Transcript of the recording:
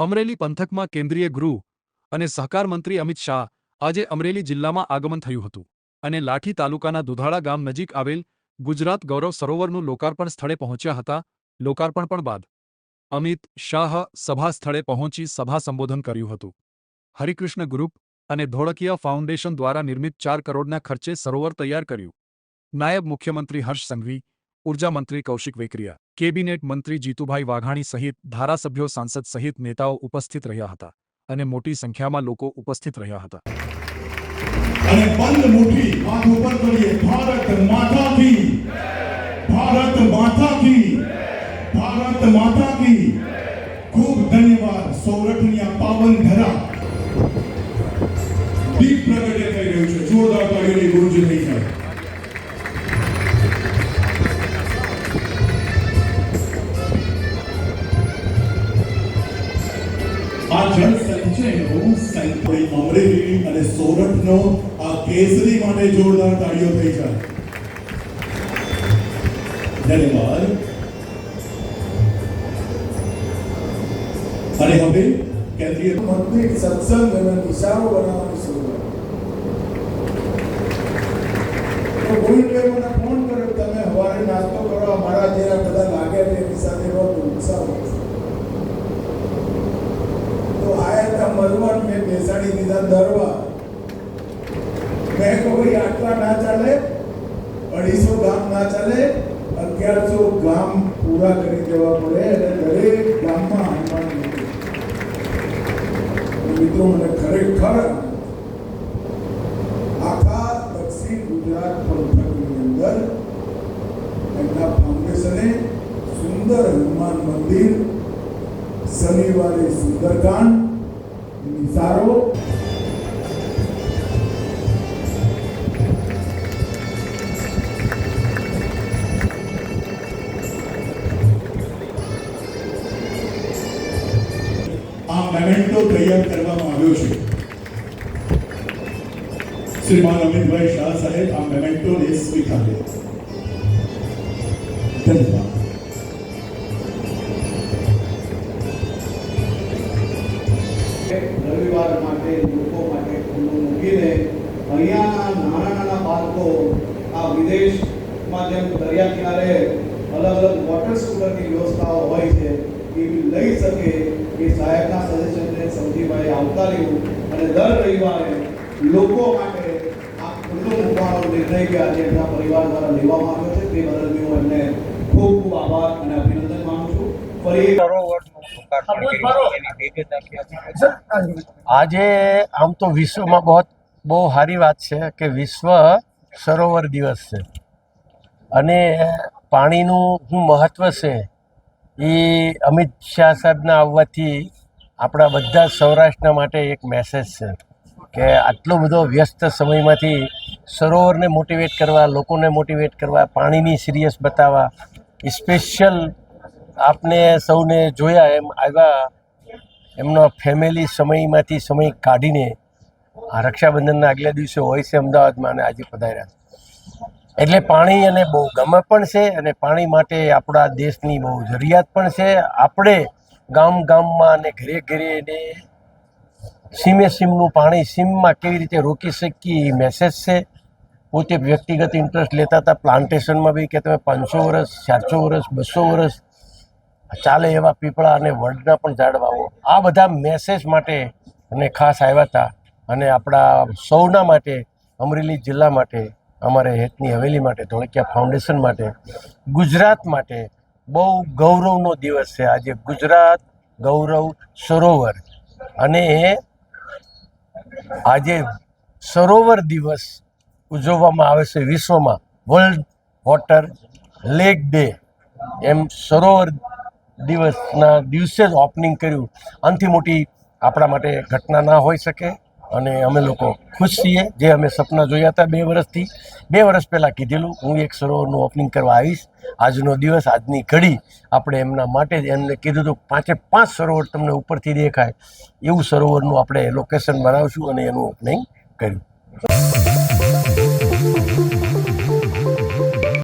અમરેલી પંથકમાં કેન્દ્રીય ગૃહ અને સહકાર મંત્રી અમિત શાહ આજે અમરેલી જિલ્લામાં આગમન થયું હતું અને લાઠી તાલુકાના દુધાળા ગામ નજીક આવેલ ગુજરાત ગૌરવ સરોવરનું લોકાર્પણ સ્થળે પહોંચ્યા હતા. લોકાર્પણ પણ બાદ અમિત શાહ સભા સ્થળે પહોંચી સભા સંબોધન કર્યું હતું. હરિકૃષ્ણ ગ્રુપ અને ધોળકિયા ફાઉન્ડેશન દ્વારા નિર્મિત 4 કરોડના ખર્ચે સરોવર તૈયાર કર્યું. નાયબ મુખ્યમંત્રી હર્ષ સંઘવી, ઉર્જા મંત્રી કૌશિક વેકરિયા, કેબિનેટ મંત્રી જીતુભાઈ વાઘાણી સહિત ધારાસભ્યો, સાંસદ સહિત નેતાઓ ઉપસ્થિત રહ્યા હતા અને મોટી સંખ્યામાં લોકો ઉપસ્થિત રહ્યા હતા. અને બંધ મુઠ્ઠી હાથ ઉપર કરીએ. ભારત માતા કી, ભારત માતા કી, ભારત માતા કી. ખૂબ ધન્યવાદ. સૌરઠની આ પાવન ધરા દીપ પ્રગટે થઈ રહ્યું છે. જોરદાર તાળીઓની ગુંજ થઈ જાય. આ જળ સંચયનો સંકલ્પ અમરેલી અને સોરઠનો આ કેસરી માટે જોરદાર તાળીઓ થઈ જાય. ધન્યવાદ. અને હવે કેન્દ્રીય મંત્રી સત્સંગ અને દિશાઓ બનાવવાની શરૂઆત. તો કોઈ મને ફોન કર્યો, તમે સવારે નાસ્તો કરો, મારા જેવા બધા લાગે એની સાથે બહુ ઉત્સાહ હોય. તો આયા મરવન મેં બેસાડી દીધા દરવા. મેં કહ્યું આટલા ના ચાલે, 250 ગામ ના ચાલે, 1100 ગામ પૂરા કરી દેવા પડે અને દરેક ગામમાં હનુમાન મિત્રો મને ખરેખર આખા દક્ષિણ ગુજરાત પંથકની અંદર એમના ફાઉન્ડેશને સુંદર હનુમાન મંદિર, શનિવારે સુંદરકાંડ, નિસારો, આ મેમેન્ટો તૈયાર કરવામાં આવ્યો છે. શ્રીમાન અમિતભાઈ શાહ સાહેબ આ મેમેન્ટોને સ્વીકારે. ધન્યવાદ. રવિવાર માટે લોકો માટે ખુલ્લું મૂકીને અહીંયાના નાના બાળકો આ વિદેશમાં જેમ દરિયા કિનારે અલગ અલગ વોટર સ્કૂટરની વ્યવસ્થાઓ હોય છે એ લઈ શકે એ સાહેબના સજેશનને સમજીભાઈ આવકાર્યું અને દર રવિવારે લોકો માટે આ ખુલ્લું મૂકવાનો નિર્ણય કે આજે એમના પરિવાર દ્વારા લેવામાં આવ્યો છે તે બદલ હું એમને ખૂબ ખૂબ આભાર અને અભિનંદન માનું છું. ફરી આજે આમ તો વિશ્વમાં બહુ સારી વાત છે કે વિશ્વ સરોવર દિવસ છે અને પાણીનું શું મહત્ત્વ છે એ અમિત શાહ સાહેબના આવવાથી આપણા બધા સૌરાષ્ટ્રના માટે એક મેસેજ છે કે આટલો બધો વ્યસ્ત સમયમાંથી સરોવરને મોટિવેટ કરવા, લોકોને મોટિવેટ કરવા, પાણીની સિરિયસ બતાવવા, સ્પેશિયલ આપને સૌને જોયા એમ આવ્યા એમનો ફેમિલી સમયમાંથી સમય કાઢીને આ રક્ષાબંધનના આગલા દિવસે હોય છે અમદાવાદમાં અને આજે પધાર્યા. એટલે પાણી અને બહુ ગમે પણ છે અને પાણી માટે આપણા દેશની બહુ જરૂરિયાત પણ છે. આપણે ગામ ગામમાં અને ઘરે ઘરે ને સીમે સીમનું પાણી સીમમાં કેવી રીતે રોકી શકીએ એ મેસેજ છે. પોતે વ્યક્તિગત ઇન્ટરેસ્ટ લેતા હતા પ્લાન્ટેશનમાં બી કે તમે 500 વર્ષ, 400 વર્ષ, 200 વર્ષ ચાલે એવા પીપળા અને વડના પણ ઝાડ વાવો. આ બધા મેસેજ માટે અને ખાસ આવ્યા હતા અને આપણા સૌના માટે, અમરેલી જિલ્લા માટે, અમારે હેતની હવેલી માટે, ધોળકિયા ફાઉન્ડેશન માટે, ગુજરાત માટે બહુ ગૌરવનો દિવસ છે આજે. ગુજરાત ગૌરવ સરોવર અને આજે સરોવર દિવસ ઉજવવામાં આવે છે વિશ્વમાં. વર્લ્ડ વોટર લેક ડે એમ સરોવર દિવસના દિવસે જ ઓપનિંગ કર્યું. આનાથી મોટી આપણા માટે ઘટના ના હોઈ શકે અને અમે લોકો ખુશ છીએ. જે અમે સપના જોયા હતા 2 વર્ષથી, 2 વર્ષ પહેલાં કીધેલું હું એક સરોવરનું ઓપનિંગ કરવા આવીશ. આજનો દિવસ, આજની ઘડી આપણે એમના માટે જ એમને કીધું હતું 5 સરોવર તમને ઉપરથી દેખાય એવું સરોવરનું આપણે લોકેશન બનાવશું અને એનું ઓપનિંગ કર્યું.